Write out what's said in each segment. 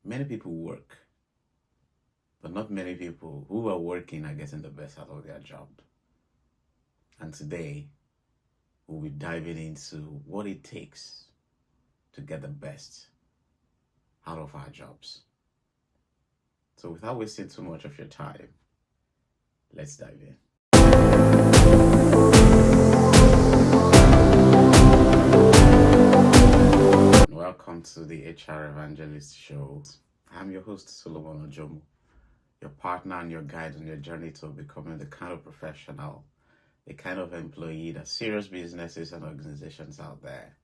Many people work, but not many people who are working are getting the best out of their job. And today, we'll be diving into what it takes to get the best out of our jobs. So without wasting too much of your time, let's dive in. Welcome to the HR Evangelist Show. I'm your host, Solomon Ojomo, your partner and your guide on your journey to becoming the kind of professional, the kind of employee that serious businesses and organizations out there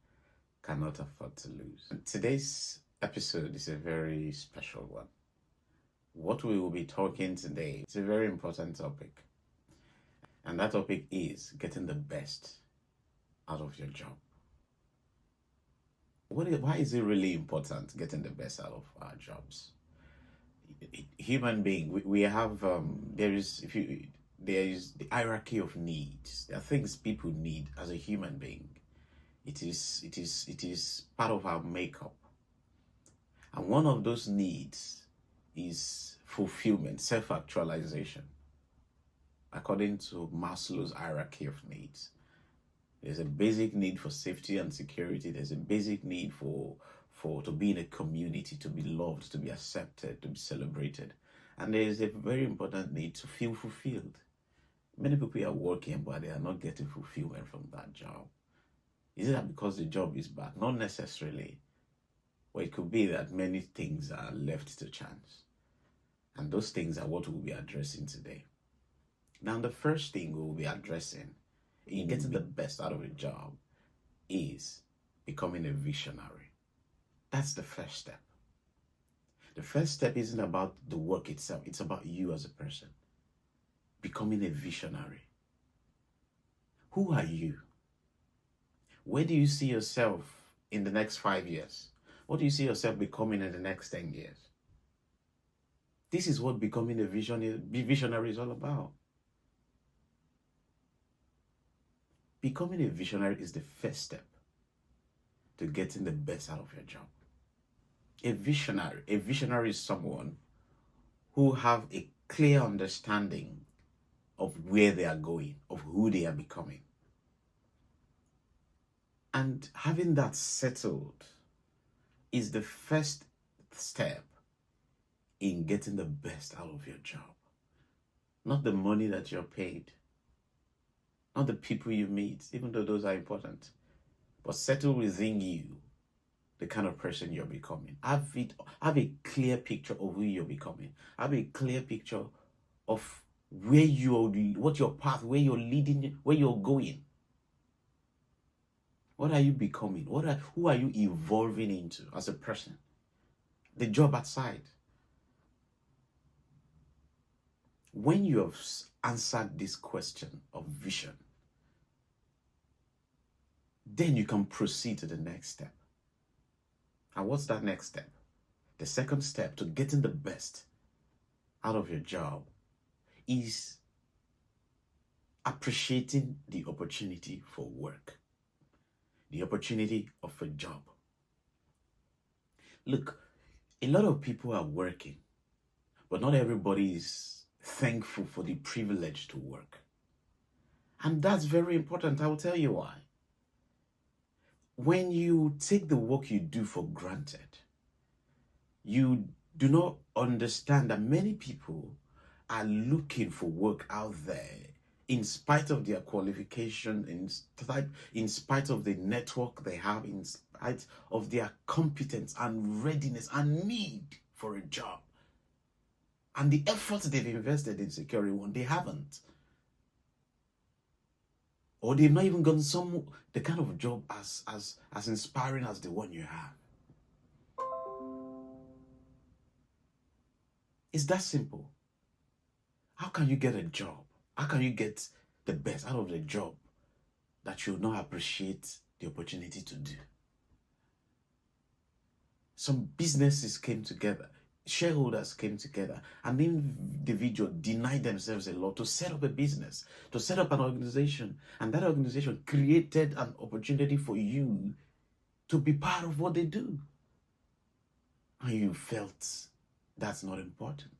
cannot afford to lose. And today's episode is a very special one. What we will be talking today is a very important topic. And that topic is getting the best out of your job. Why is it really important getting the best out of our jobs? Human being, we have there is the hierarchy of needs. There are things people need as a human being. It is part of our makeup, and one of those needs is fulfillment, self-actualization. According to Maslow's hierarchy of needs, there's a basic need for safety and security. There's a basic need for to be in a community, to be loved, to be accepted, to be celebrated. And there is a very important need to feel fulfilled. Many people are working, but they are not getting fulfillment from that job. Is it that because the job is bad? Not necessarily. Or it could be that many things are left to chance. And those things are what we'll be addressing today. Now, the first thing we will be addressing in getting the best out of a job is becoming a visionary. That's the first step. The first step isn't about the work itself. It's about you as a person. Becoming a visionary. Who are you? Where do you see yourself in the next 5 years? What do you see yourself becoming in the next 10 years? This is what becoming a visionary is all about. Becoming a visionary is the first step to getting the best out of your job. A visionary is someone who have a clear understanding of where they are going, of who they are becoming. And having that settled is the first step in getting the best out of your job. Not the money that you're paid, not the people you meet, even though those are important, but settle within you the kind of person you're becoming. Have a clear picture of who you're becoming. Have a clear picture of what your path, where you're leading, where you're going. What are you becoming? Who are you evolving into as a person? The job aside. When you have answered this question of vision, then you can proceed to the next step. And what's that next step? The second step to getting the best out of your job is appreciating the opportunity for work, the opportunity of a job. Look, a lot of people are working, but not everybody is thankful for the privilege to work. And that's very important. I will tell you why. When you take the work you do for granted, you do not understand that many people are looking for work out there in spite of their qualification, in spite of the network they have, in spite of their competence and readiness and need for a job. And the effort they've invested in securing one, they haven't. Or they've not even gotten the kind of job as inspiring as the one you have. It's that simple. How can you get a job? How can you get the best out of the job that you not appreciate the opportunity to do? Some businesses came together, shareholders came together, and the individual denied themselves a lot to set up a business, to set up an organization. And that organization created an opportunity for you to be part of what they do. and you felt that's not important.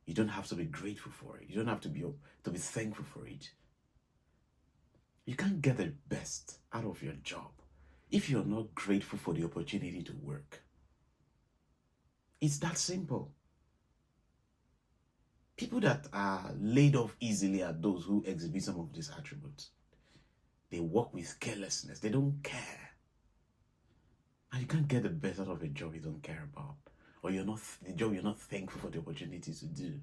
You don't have to be grateful for it. You don't have to be thankful for it. You can't get the best out of your job if you're not grateful for the opportunity to work. It's that simple. People that are laid off easily are those who exhibit some of these attributes. They work with carelessness. They don't care. And you can't get the best out of a job you don't care about. Or the job you're not thankful for the opportunity to do.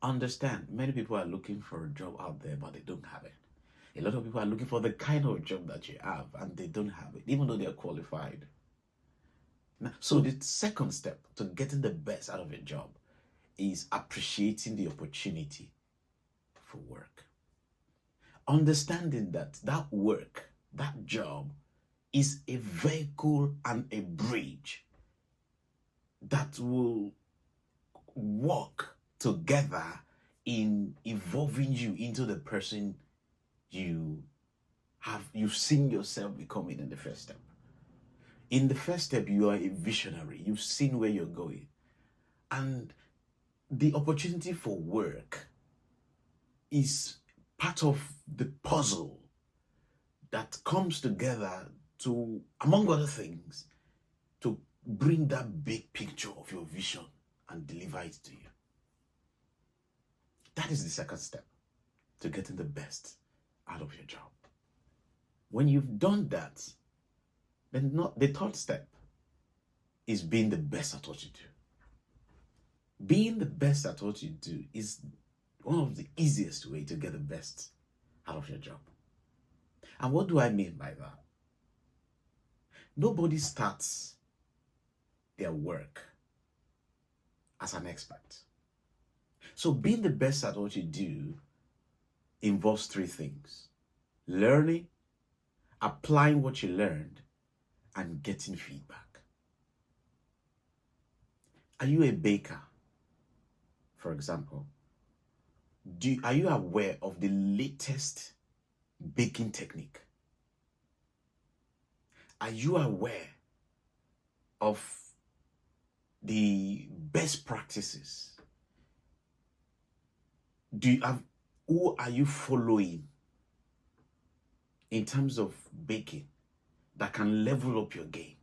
Understand, many people are looking for a job out there, but they don't have it. A lot of people are looking for the kind of job that you have, and they don't have it, even though they're qualified. Now, so the second step to getting the best out of a job is appreciating the opportunity for work. Understanding that work, that job, is a vehicle and a bridge that will work together in evolving you into the person you've seen yourself becoming in the first step. In the first step, you are a visionary. You've seen where you're going. And the opportunity for work is part of the puzzle that comes together to, among other things, to bring that big picture of your vision and deliver it to you. That is the second step to getting the best out of your job. When you've done that, then the third step is being the best at what you do. Being the best at what you do is one of the easiest way to get the best out of your job. And what do I mean by that? Nobody starts their work as an expert. So being the best at what you do involves three things: learning, applying what you learned, and getting feedback. Are you a baker, for example? Are you aware of the latest baking technique? Are you aware of the best practices? Who are you following in terms of baking that can level up your game?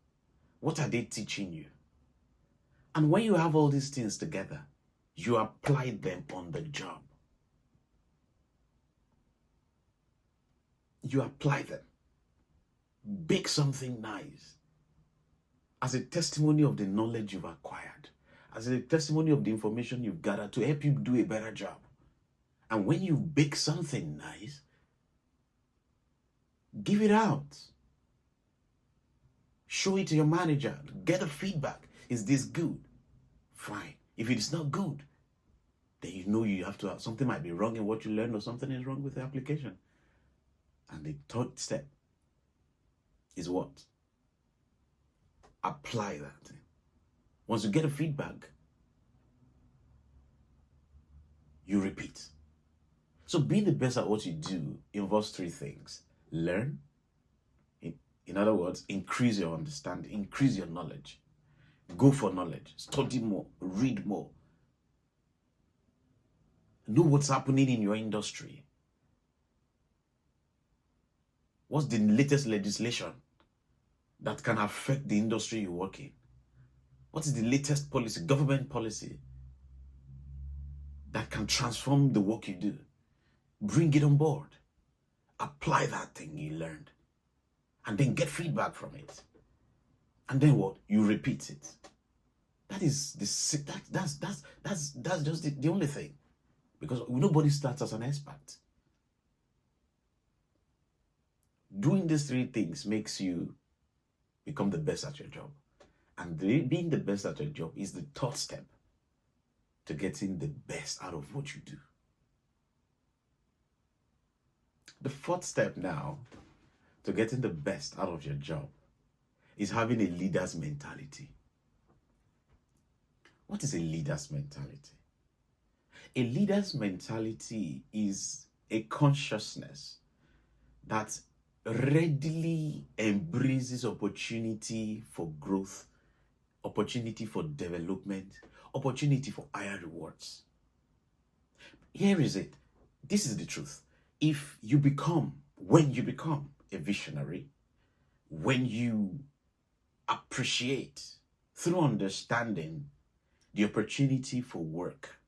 What are they teaching you? And when you have all these things together, you apply them on the job. You apply them. Bake something nice as a testimony of the knowledge you've acquired, as a testimony of the information you've gathered to help you do a better job. And when you bake something nice, give it out. Show it to your manager. Get a feedback. Is this good? Fine. If it is not good, then you know you have to something might be wrong in what you learned, or something is wrong with the application. And the third step is what? Apply that. Once you get a feedback, you repeat. So being the best at what you do involves three things: learn, in other words, increase your understanding, increase your knowledge, go for knowledge, study more, read more, know what's happening in your industry. What's the latest legislation that can affect the industry you work in? What is the latest policy, government policy, that can transform the work you do? Bring it on board. Apply that thing you learned. And then get feedback from it. And then what? You repeat it. That's just the only thing. Because nobody starts as an expert. Doing these three things makes you become the best at your job. And being the best at your job is the third step to getting the best out of what you do. The fourth step now to getting the best out of your job is having a leader's mentality. What is a leader's mentality? A leader's mentality is a consciousness that readily embraces opportunity for growth, opportunity for development, opportunity for higher rewards. Here is it. This is the truth. When you become a visionary, when you appreciate through understanding the opportunity for work,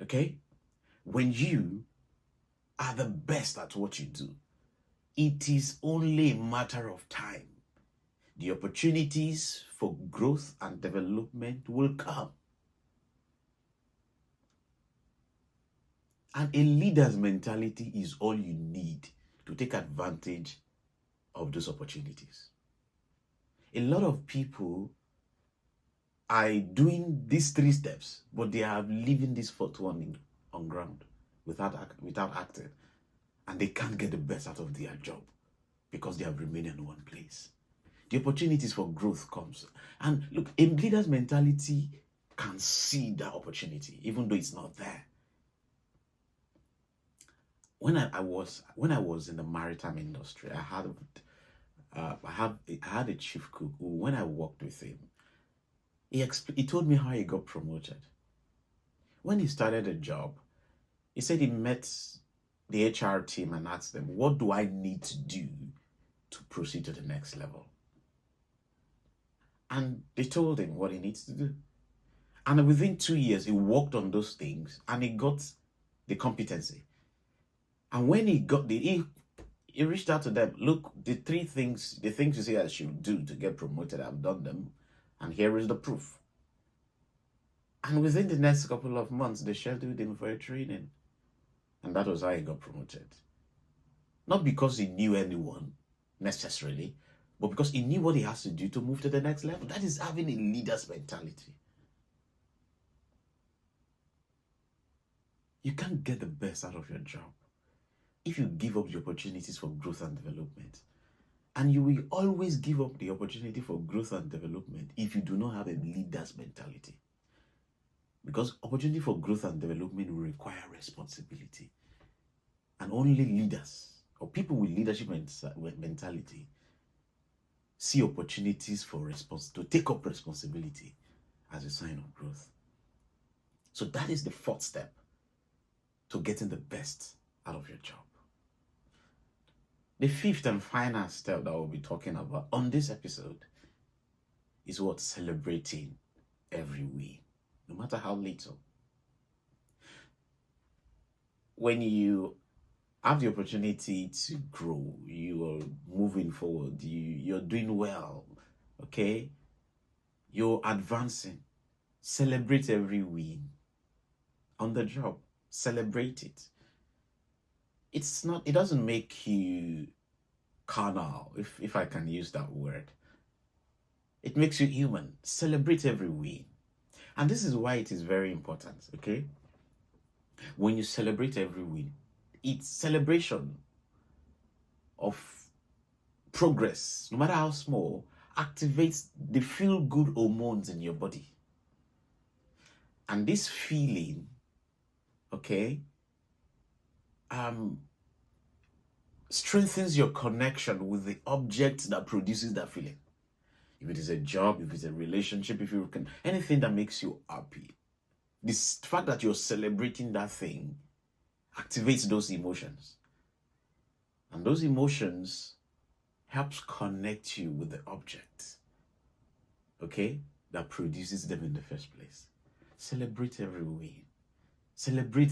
okay? When you are the best at what you do, it is only a matter of time. The opportunities for growth and development will come. And a leader's mentality is all you need to take advantage of those opportunities. A lot of people are doing these 3 steps, but they are leaving this 4th one on ground without acting. And they can't get the best out of their job because they have remained in one place. The opportunities for growth comes. And look, a leader's mentality can see that opportunity, even though it's not there. When I was in the maritime industry, I had a chief cook who, when I worked with him, he told me how he got promoted. When he started a job, he said he met the HR team and asked them, what do I need to do to proceed to the next level? And they told him what he needs to do. And within 2 years, he worked on those things and he got the competency. And when he got he reached out to them, look, the things you say I should do to get promoted, I've done them. And here is the proof. And within the next couple of months, they scheduled him for a training. And that was how he got promoted. Not because he knew anyone, necessarily, but because he knew what he has to do to move to the next level. That is having a leader's mentality. You can't get the best out of your job if you give up the opportunities for growth and development. And you will always give up the opportunity for growth and development if you do not have a leader's mentality. Because opportunity for growth and development will require responsibility. And only leaders or people with leadership mentality see opportunities to take up responsibility as a sign of growth. So that is the 4th step to getting the best out of your job. The 5th and final step that we'll be talking about on this episode is what? Celebrating every win, no matter how little. When you have the opportunity to grow, you are moving forward, you're doing well, okay? You're advancing. Celebrate every win on the job. Celebrate it. It doesn't make you carnal, if I can use that word. It makes you human. Celebrate every win. And this is why it is very important, okay? When you celebrate every win, it's celebration of progress, no matter how small, activates the feel-good hormones in your body. And this feeling, okay, strengthens your connection with the object that produces that feeling. If it is a job, if it's a relationship, anything that makes you happy. This fact that you're celebrating that thing activates those emotions. And those emotions helps connect you with the object, okay, that produces them in the first place. Celebrate every win. Celebrate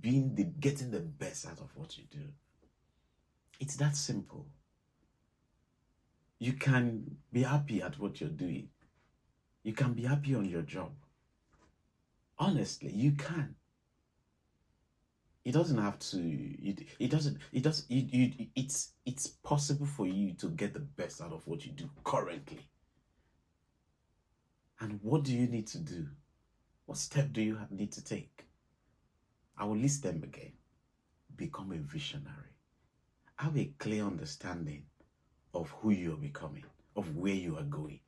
getting the best out of what you do. It's that simple. You can be happy at what you're doing. You can be happy on your job. Honestly, you can. It doesn't have to. It's possible for you to get the best out of what you do currently. And what do you need to do? What step do you need to take? I will list them again. Become a visionary. Have a clear understanding of who you are becoming, of where you are going.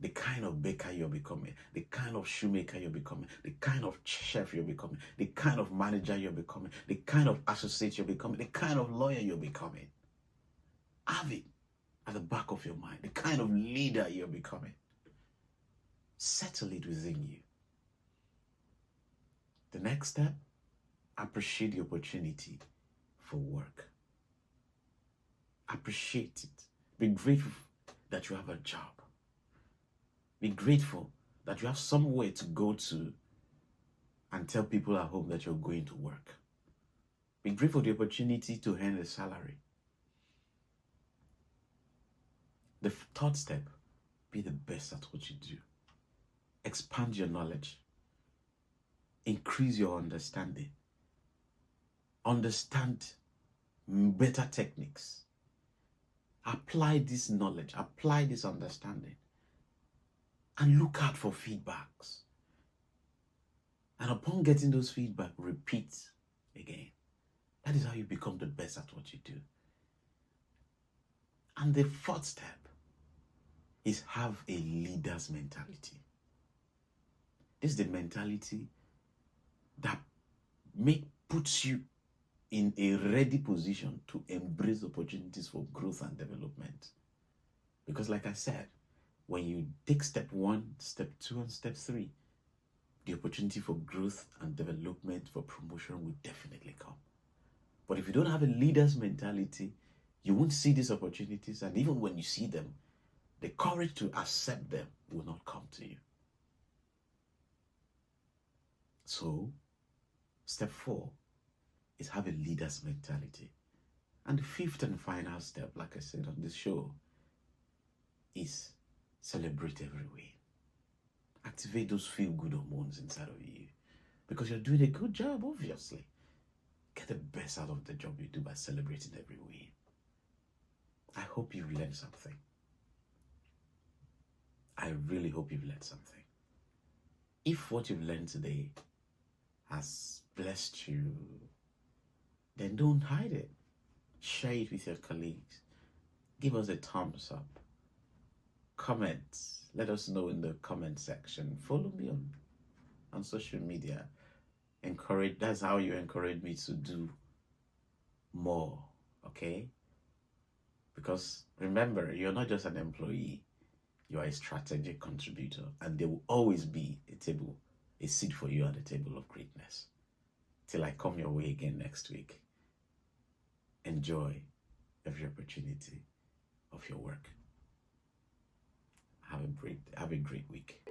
the kind of baker you're becoming, the kind of shoemaker you're becoming, the kind of chef you're becoming, the kind of manager you're becoming, the kind of associate you're becoming, the kind of lawyer you're becoming. Have it at the back of your mind, the kind of leader you're becoming. Settle it within you. The next step, appreciate the opportunity for work. Appreciate it. Be grateful that you have a job. Be grateful that you have somewhere to go to and tell people at home that you're going to work. Be grateful for the opportunity to earn a salary. The third step, be the best at what you do. Expand your knowledge. Increase your understanding. Understand better techniques. Apply this knowledge, apply this understanding, and look out for feedbacks. And upon getting those feedback, repeat again. That is how you become the best at what you do. And the fourth step is have a leader's mentality. This is the mentality that puts you in a ready position to embrace opportunities for growth and development. Because like I said, when you take step 1, step 2, and step 3, the opportunity for growth and development, for promotion will definitely come. But if you don't have a leader's mentality, you won't see these opportunities, and even when you see them, the courage to accept them will not come to you. So, step 4 is have a leader's mentality. And the fifth and final step, like I said on this show, is celebrate every win. Activate those feel-good hormones inside of you, because you're doing a good job, obviously. Get the best out of the job you do by celebrating every win. I hope you've learned something. I really hope you've learned something. If what you've learned today has blessed you, then don't hide it. Share it with your colleagues. Give us a thumbs up. Comment. Let us know in the comment section. Follow me on social media. That's how you encourage me to do more, okay? Because remember, you're not just an employee. You are a strategic contributor, and there will always be a seat for you at the table of greatness. Till I come your way again next week. Enjoy every opportunity of your work. Have a great week.